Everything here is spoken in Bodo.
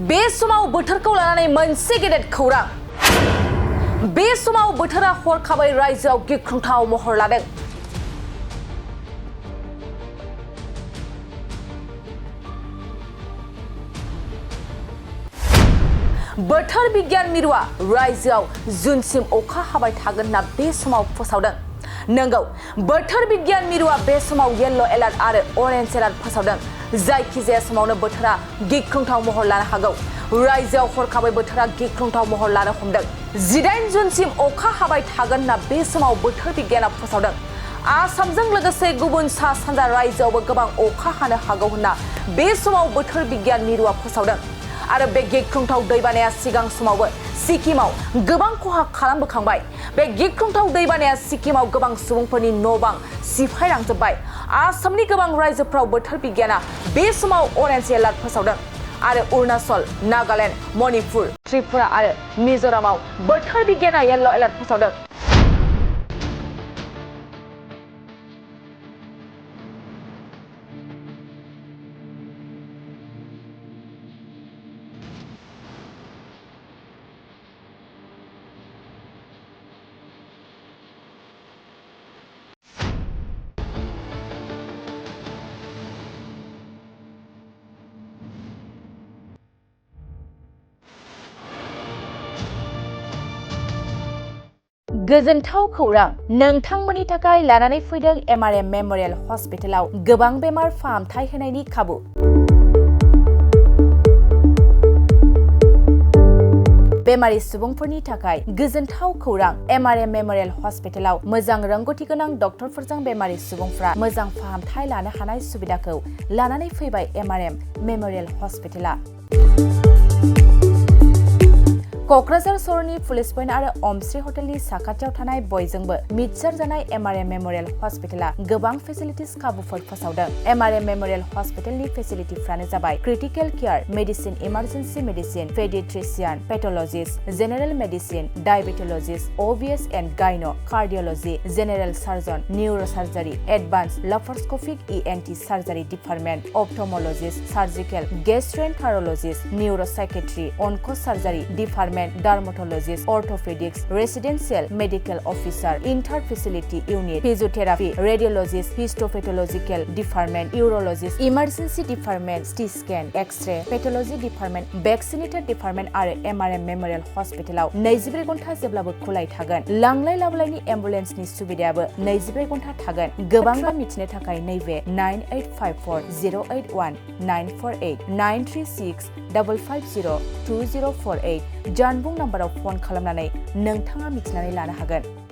बे समाव बोथोरखौ लानानै मोनसे गेदेर खौरां बे समाव बोथोरा हरखाबै रायजोआव गिख्रंथाव महर लादों। बोथोर बिगियान मिरुआ रायजोआव जुनसिम अखा हाबाय थागोन होनना बे समाव फोसावदों। नंगौ, बोथोर बिगियान मिरुआ बे समाव येलो एलार्ट आरो अरेन्ज एलार्ट फोसावदों। जायखिजाया समावनो बोथोरा गिख्रंथाव महर लानो हागौ। रायजोआव हरखाबै बोथोरा गिख्रंथाव महर लानो हमदों। 18 जुनसिम अखा हाबाय थागोन होनना बे समाव बोथोर बिगियाना फोसावदों। आसामजों लोगोसे गुबुन सा सानजा रायजोआवबो गोबां अखा हानो हागौ होनना बे समाव बोथोर बिगियान मिरुआ फोसावदों। आरो बे गिख्रंथाव दैबानाया सिगां समावबो सिक्किमाव गोबां खहा खालामबोखांबाय। बे गिख्रंथाव दैबानाया सिक्किमाव गोबां सुबुंफोरनि न'-बां सिफायलांजोब्बाय। आसामनि गोबां रायजोफ्राव बोथोर बिगियाना बे समाव अरेन्ज एलार्ट फोसावदों। आरो अरुणाचल, नागालेन्ड, मणिपुर, त्रिपुरा आरो मिजोरामाव बोथोर बिगियाना येलो एलार्ट फोसावदों। गोजोनथाव खौरां नोंथांमोननि थाखाय लानानै फैदों एमआरएम मेमोरियेल हस्पिटालाव गोबां बेमार फाहामथाय होनायनि खाबु। बेमारि सुबुंफोरनि थाखाय गोजोनथाव खौरां एमआरएम मेमोरियेल हस्पिटालाव मोजां रोंगौथि गोनां डक्टरफोरजों बेमारि सुबुंफ्रा मोजां फाहामथाय लानो हानाय सुबिदाखौ लानानै फैबाय एमआरएम मेमोरियेल हस्पिटाला। क'क्राझार सहरनि पुलिस पइन्ट आरो अमश्री हटेलनि साखाथियाव थानाय बयजोंबो मिथिसार जानाय एमआरएम मेमोरियेल हस्पिटाला गोबां फेसिलिटिस खाबुफोर फोसावदों। एमआरएम मेमोरियेल हस्पिटालनि फेसिलिटिफ्रानो जाबाय critical care, medicine, emergency medicine, paediatrician, pathologist, general medicine, diabetologist, OBS and gyno, cardiology, general surgeon, neurosurgery, advance laparoscopic ENT surgery department, ophthalmologist, surgical, gastroenterologist, neuropsychiatry, onco surgery department, dermatologist, orthopaedics, residential medical officer, inter facility unit, physiotherapy, radiologist, histopathological department, urologist, emergency department, CT scan, X ray, pathology department, vaccinator department आरो एमआरएम मेमोरियेल हस्पिटालाव 24 घन्टा जेब्लाबो खुलाय थागोन। लांलाय लाबोलायनि एम्बुलेन्सनि सुबिदायाबो 24 घन्टा थागोन। गोबां मिथिनो थाखाय नैबे 9854 081 948 936 550 2048 जानबुं नाम्बाराव फन खालामनानै नोंथाङा मिथिनानै लानो हागोन।